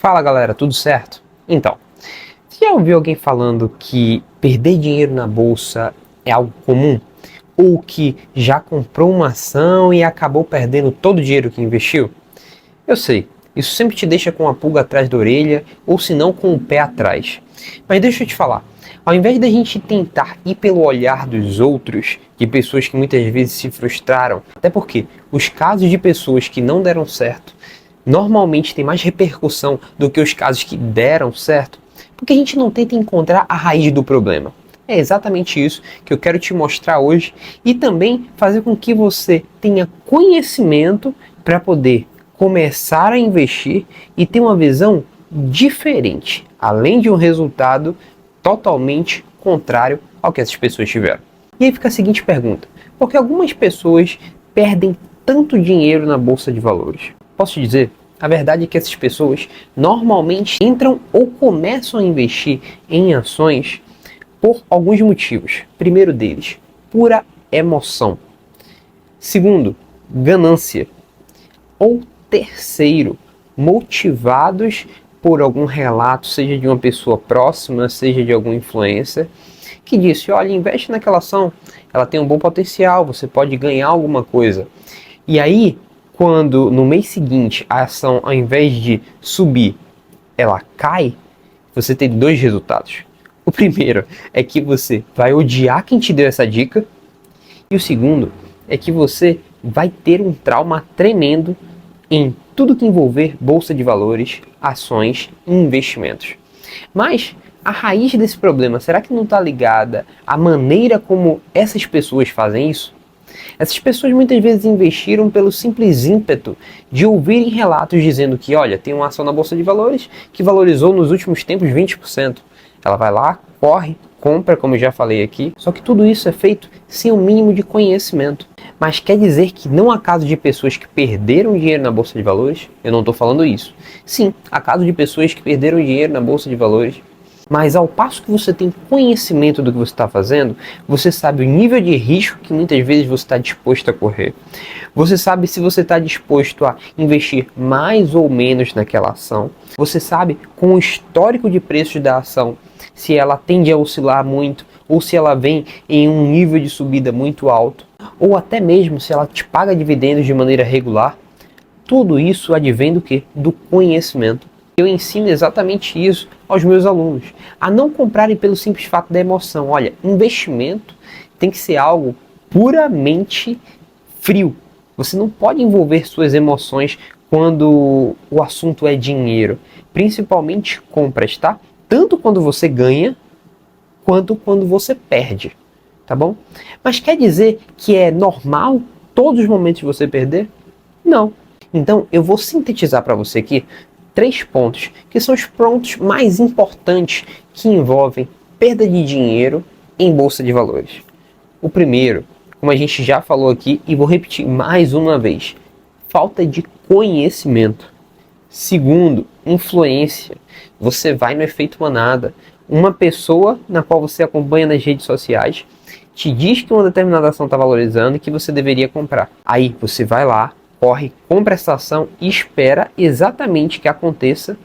Fala galera, tudo certo? Então, você já ouviu alguém falando que perder dinheiro na bolsa é algo comum? Ou que já comprou uma ação e acabou perdendo todo o dinheiro que investiu? Eu sei, isso sempre te deixa com a pulga atrás da orelha, ou se não com o pé atrás. Mas deixa eu te falar, ao invés da gente tentar ir pelo olhar dos outros, de pessoas que muitas vezes se frustraram, até porque os casos de pessoas que não deram certo normalmente tem mais repercussão do que os casos que deram certo, porque a gente não tenta encontrar a raiz do problema. É exatamente isso que eu quero te mostrar hoje e também fazer com que você tenha conhecimento para poder começar a investir e ter uma visão diferente, além de um resultado totalmente contrário ao que essas pessoas tiveram. E aí fica a seguinte pergunta: por que algumas pessoas perdem tanto dinheiro na bolsa de valores? Posso te dizer, a verdade é que essas pessoas normalmente entram ou começam a investir em ações por alguns motivos. Primeiro deles, pura emoção. Segundo, ganância. Ou terceiro, motivados por algum relato, seja de uma pessoa próxima, seja de algum influencer, que disse: olha, investe naquela ação, ela tem um bom potencial, você pode ganhar alguma coisa. E aí, quando no mês seguinte a ação, ao invés de subir, ela cai, você tem dois resultados. O primeiro é que você vai odiar quem te deu essa dica, e o segundo é que você vai ter um trauma tremendo em tudo que envolver bolsa de valores, ações e investimentos. Mas a raiz desse problema, será que não está ligada à maneira como essas pessoas fazem isso? Essas pessoas muitas vezes investiram pelo simples ímpeto de ouvirem relatos dizendo que, olha, tem uma ação na bolsa de valores que valorizou nos últimos tempos 20%. Ela vai lá, corre, compra, como eu já falei aqui, só que tudo isso é feito sem o mínimo de conhecimento. Mas quer dizer que não há caso de pessoas que perderam dinheiro na bolsa de valores? Eu não estou falando isso. Sim, há caso de pessoas que perderam dinheiro na bolsa de valores, mas ao passo que você tem conhecimento do que você está fazendo, você sabe o nível de risco que muitas vezes você está disposto a correr. Você sabe se você está disposto a investir mais ou menos naquela ação. Você sabe, com o histórico de preços da ação, se ela tende a oscilar muito ou se ela vem em um nível de subida muito alto, ou até mesmo se ela te paga dividendos de maneira regular. Tudo isso advém do quê? Do conhecimento. Eu ensino exatamente isso aos meus alunos, a não comprarem pelo simples fato da emoção. Olha, investimento tem que ser algo puramente frio. Você não pode envolver suas emoções quando o assunto é dinheiro, principalmente compras, tá? Tanto quando você ganha, quanto quando você perde, tá bom? Mas quer dizer que é normal todos os momentos de você perder? Não. Então eu vou sintetizar para você aqui 3 pontos, que são os pontos mais importantes que envolvem perda de dinheiro em bolsa de valores. O primeiro, como a gente já falou aqui, e vou repetir mais uma vez, falta de conhecimento. Segundo, influência. Você vai no efeito manada. Uma pessoa na qual você acompanha nas redes sociais te diz que uma determinada ação está valorizando e que você deveria comprar. Aí você vai lá, corre, compra essa ação e espera exatamente que aconteça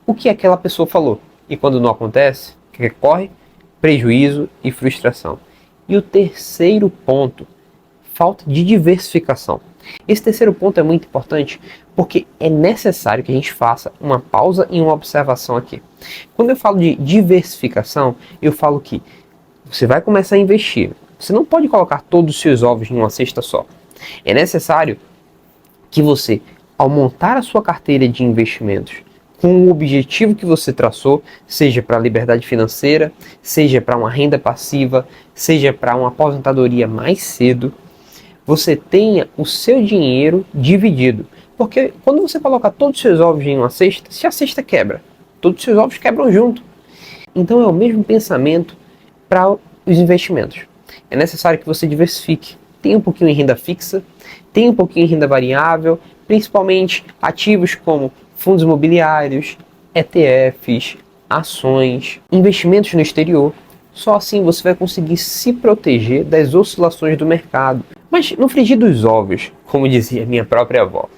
o que aquela pessoa falou. E quando não acontece, o que corre? Prejuízo e frustração. E o terceiro ponto, falta de diversificação. Esse terceiro ponto é muito importante porque é necessário que a gente faça uma pausa e uma observação aqui. Quando eu falo de diversificação, eu falo que você vai começar a investir. Você não pode colocar todos os seus ovos em uma cesta só. É necessário que você, ao montar a sua carteira de investimentos com o objetivo que você traçou, seja para a liberdade financeira, seja para uma renda passiva, seja para uma aposentadoria mais cedo, você tenha o seu dinheiro dividido. Porque quando você coloca todos os seus ovos em uma cesta, se a cesta quebra, todos os seus ovos quebram junto. Então é o mesmo pensamento para os investimentos. É necessário que você diversifique. Tenha um pouquinho em renda fixa, tenha um pouquinho em renda variável, principalmente ativos como fundos imobiliários, ETFs, ações, investimentos no exterior. Só assim você vai conseguir se proteger das oscilações do mercado. Mas no frigir dos ovos, como dizia minha própria avó,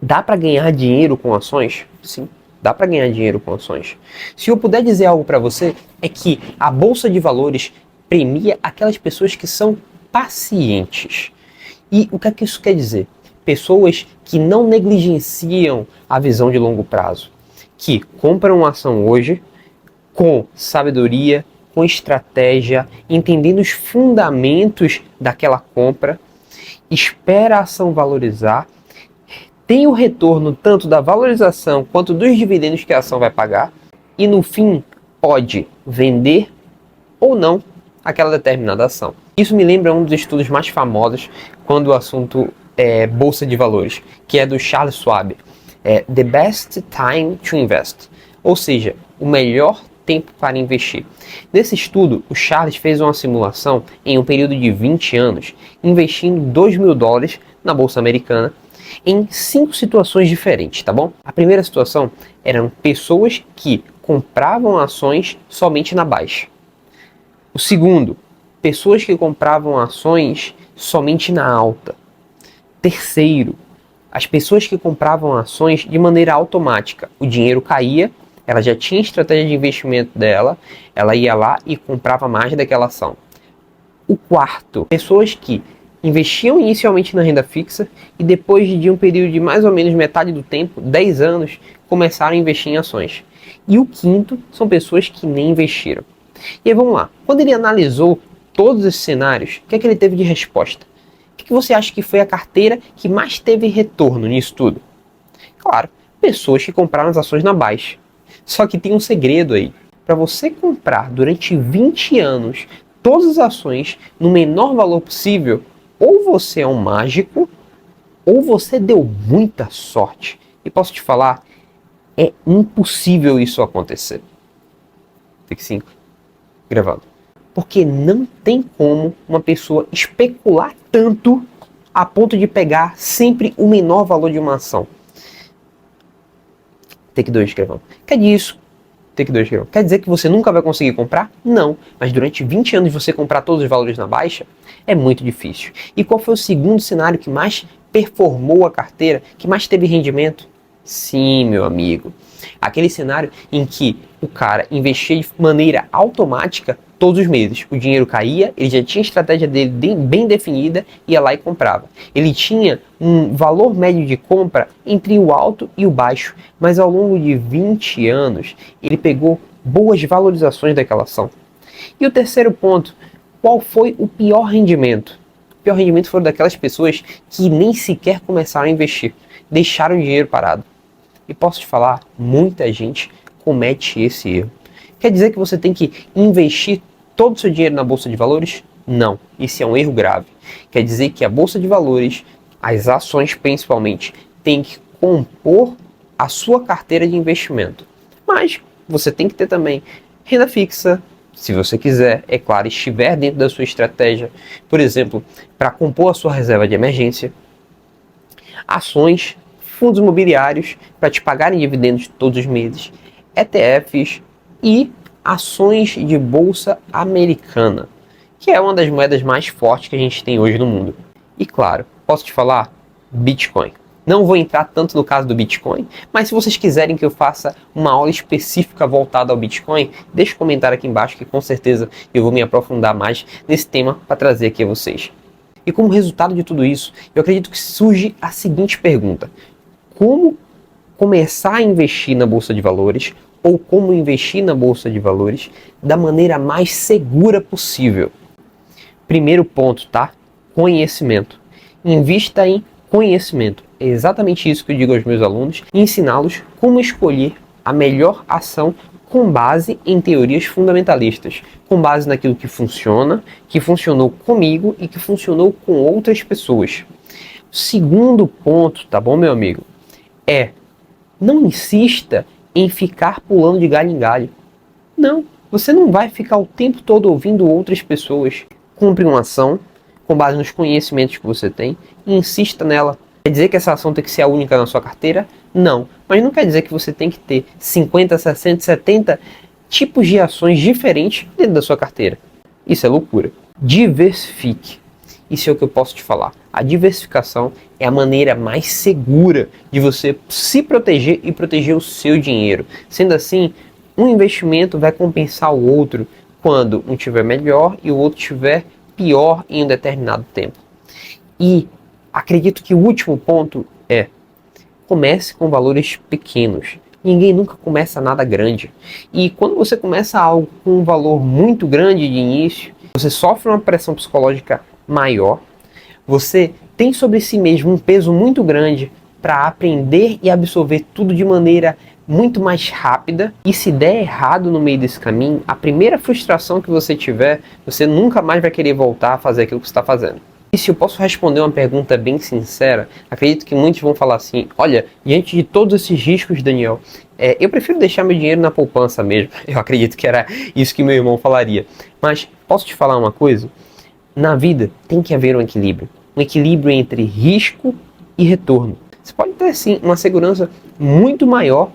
dá para ganhar dinheiro com ações? Sim. Dá para ganhar dinheiro com ações. Se eu puder dizer algo para você, é que a Bolsa de Valores premia aquelas pessoas que são pacientes. E o que é que isso quer dizer? Pessoas que não negligenciam a visão de longo prazo, que compram uma ação hoje com sabedoria, com estratégia, entendendo os fundamentos daquela compra, espera a ação valorizar, tem o retorno tanto da valorização quanto dos dividendos que a ação vai pagar e no fim pode vender ou não aquela determinada ação. Isso me lembra um dos estudos mais famosos quando o assunto é Bolsa de Valores, que é do Charles Schwab, The Best Time to Invest, ou seja, o melhor tempo para investir. Nesse estudo, o Charles fez uma simulação em um período de 20 anos, investindo $2.000 na Bolsa Americana em 5 situações diferentes, tá bom? A primeira situação eram pessoas que compravam ações somente na baixa. O segundo, pessoas que compravam ações somente na alta. Terceiro, as pessoas que compravam ações de maneira automática. O dinheiro caía, ela já tinha estratégia de investimento dela, ela ia lá e comprava mais daquela ação. O quarto, pessoas que investiam inicialmente na renda fixa e depois de um período de mais ou menos metade do tempo, 10 anos, começaram a investir em ações. E o quinto são pessoas que nem investiram. E aí vamos lá, quando ele analisou todos esses cenários, o que é que ele teve de resposta? O que você acha que foi a carteira que mais teve retorno nisso tudo? Claro, pessoas que compraram as ações na baixa. Só que tem um segredo aí. Para você comprar durante 20 anos todas as ações no menor valor possível, ou você é um mágico, ou você deu muita sorte. E posso te falar, é impossível isso acontecer. Take 5. Gravando. Porque não tem como uma pessoa especular tanto a ponto de pegar sempre o menor valor de uma ação. Take 2, gravando. Quer dizer Take 2, gravando. Quer dizer que você nunca vai conseguir comprar? Não. Mas durante 20 anos você comprar todos os valores na baixa é muito difícil. E qual foi o segundo cenário que mais performou a carteira, que mais teve rendimento? Sim, meu amigo. Aquele cenário em que o cara investia de maneira automática todos os meses. O dinheiro caía, ele já tinha a estratégia dele bem definida, ia lá e comprava. Ele tinha um valor médio de compra entre o alto e o baixo, mas ao longo de 20 anos ele pegou boas valorizações daquela ação. E o terceiro ponto, qual foi o pior rendimento? O pior rendimento foram daquelas pessoas que nem sequer começaram a investir, deixaram o dinheiro parado. E posso te falar, muita gente comete esse erro. Quer dizer que você tem que investir todo o seu dinheiro na Bolsa de Valores? Não, isso é um erro grave. Quer dizer que a Bolsa de Valores, as ações principalmente, tem que compor a sua carteira de investimento. Mas você tem que ter também renda fixa, se você quiser, é claro, estiver dentro da sua estratégia, por exemplo, para compor a sua reserva de emergência, ações, fundos imobiliários para te pagarem dividendos todos os meses, ETFs e ações de bolsa americana, que é uma das moedas mais fortes que a gente tem hoje no mundo. E claro, posso te falar, Bitcoin. Não vou entrar tanto no caso do Bitcoin, mas se vocês quiserem que eu faça uma aula específica voltada ao Bitcoin, deixa um comentário aqui embaixo que com certeza eu vou me aprofundar mais nesse tema para trazer aqui a vocês. E como resultado de tudo isso, eu acredito que surge a seguinte pergunta: como começar a investir na Bolsa de Valores ou como investir na Bolsa de Valores da maneira mais segura possível? Primeiro ponto, tá? Conhecimento. Invista em conhecimento. É exatamente isso que eu digo aos meus alunos, ensiná-los como escolher a melhor ação com base em teorias fundamentalistas, com base naquilo que funciona, que funcionou comigo e que funcionou com outras pessoas. O segundo ponto, tá bom, meu amigo? Não insista em ficar pulando de galho em galho. Não, você não vai ficar o tempo todo ouvindo outras pessoas. Compre uma ação com base nos conhecimentos que você tem e insista nela. Quer dizer que essa ação tem que ser a única na sua carteira? Não, mas não quer dizer que você tem que ter 50, 60, 70 tipos de ações diferentes dentro da sua carteira. Isso é loucura. Diversifique. isso é o que eu posso te falar. A diversificação é a maneira mais segura de você se proteger e proteger o seu dinheiro. Sendo assim, um investimento vai compensar o outro quando um tiver melhor e o outro tiver pior em um determinado tempo. E acredito que o último ponto é: comece com valores pequenos. Ninguém nunca começa nada grande. E quando você começa algo com um valor muito grande de início, você sofre uma pressão psicológica maior, você tem sobre si mesmo um peso muito grande para aprender e absorver tudo de maneira muito mais rápida, e se der errado no meio desse caminho, a primeira frustração que você tiver, você nunca mais vai querer voltar a fazer aquilo que você está fazendo. E se eu posso responder uma pergunta bem sincera, acredito que muitos vão falar assim: olha, diante de todos esses riscos, Daniel, eu prefiro deixar meu dinheiro na poupança mesmo. Eu acredito que era isso que meu irmão falaria. Mas posso te falar uma coisa? Na vida tem que haver um equilíbrio entre risco e retorno. Você pode ter sim uma segurança muito maior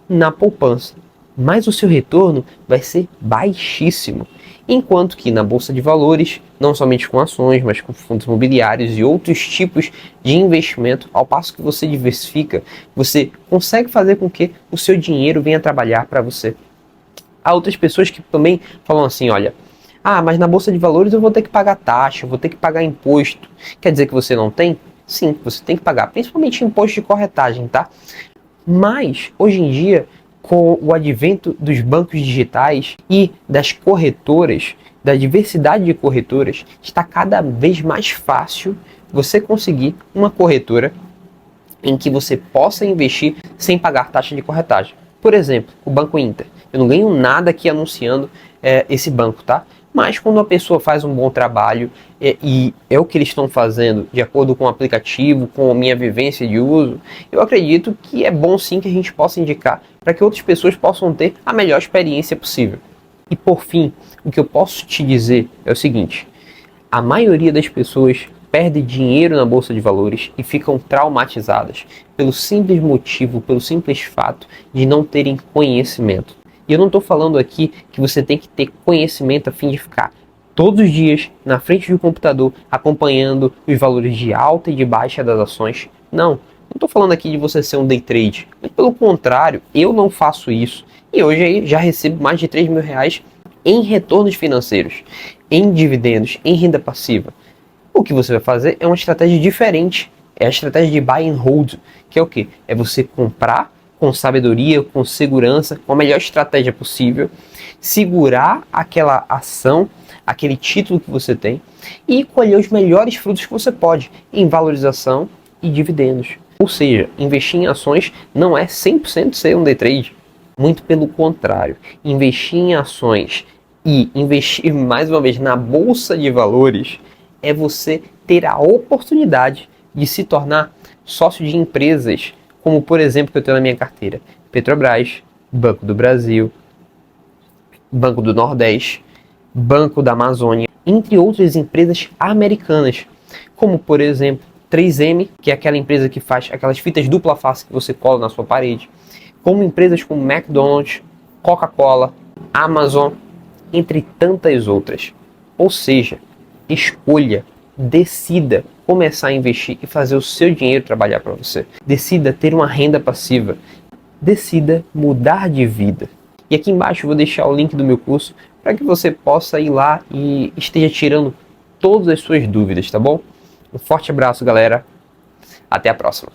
na poupança, mas o seu retorno vai ser baixíssimo. Enquanto que na bolsa de valores, não somente com ações, mas com fundos imobiliários e outros tipos de investimento, ao passo que você diversifica, você consegue fazer com que o seu dinheiro venha trabalhar para você. Há outras pessoas que também falam assim: olha, mas na bolsa de valores eu vou ter que pagar taxa, eu vou ter que pagar imposto. Quer dizer que você não tem? Sim, você tem que pagar, principalmente imposto de corretagem, tá? Mas, hoje em dia, com o advento dos bancos digitais e das corretoras, da diversidade de corretoras, está cada vez mais fácil você conseguir uma corretora em que você possa investir sem pagar taxa de corretagem. Por exemplo, o Banco Inter. Eu não ganho nada aqui anunciando esse banco, tá? Mas quando a pessoa faz um bom trabalho e é o que eles estão fazendo de acordo com o aplicativo, com a minha vivência de uso, eu acredito que é bom sim que a gente possa indicar para que outras pessoas possam ter a melhor experiência possível. E por fim, o que eu posso te dizer é o seguinte: a maioria das pessoas perde dinheiro na bolsa de valores e ficam traumatizadas pelo simples motivo, pelo simples fato de não terem conhecimento. E eu não estou falando aqui que você tem que ter conhecimento a fim de ficar todos os dias na frente do computador acompanhando os valores de alta e de baixa das ações. Não estou falando aqui de você ser um day trade. Muito pelo contrário, eu não faço isso. E hoje aí já recebo mais de R$3.000 em retornos financeiros, em dividendos, em renda passiva. O que você vai fazer é uma estratégia diferente. É a estratégia de buy and hold, que é o quê? É você comprar com sabedoria, com segurança, com a melhor estratégia possível, segurar aquela ação, aquele título que você tem e colher os melhores frutos que você pode em valorização e dividendos. Ou seja, investir em ações não é 100% ser um day trade. Muito pelo contrário, investir em ações e investir mais uma vez na bolsa de valores é você ter a oportunidade de se tornar sócio de empresas como, por exemplo, que eu tenho na minha carteira: Petrobras, Banco do Brasil, Banco do Nordeste, Banco da Amazônia, entre outras empresas americanas, como, por exemplo, 3M, que é aquela empresa que faz aquelas fitas dupla face que você cola na sua parede, como empresas como McDonald's, Coca-Cola, Amazon, entre tantas outras. Ou seja, escolha, decida começar a investir e fazer o seu dinheiro trabalhar para você. Decida ter uma renda passiva. Decida mudar de vida. E aqui embaixo eu vou deixar o link do meu curso para que você possa ir lá e esteja tirando todas as suas dúvidas, tá bom? Um forte abraço, galera. Até a próxima.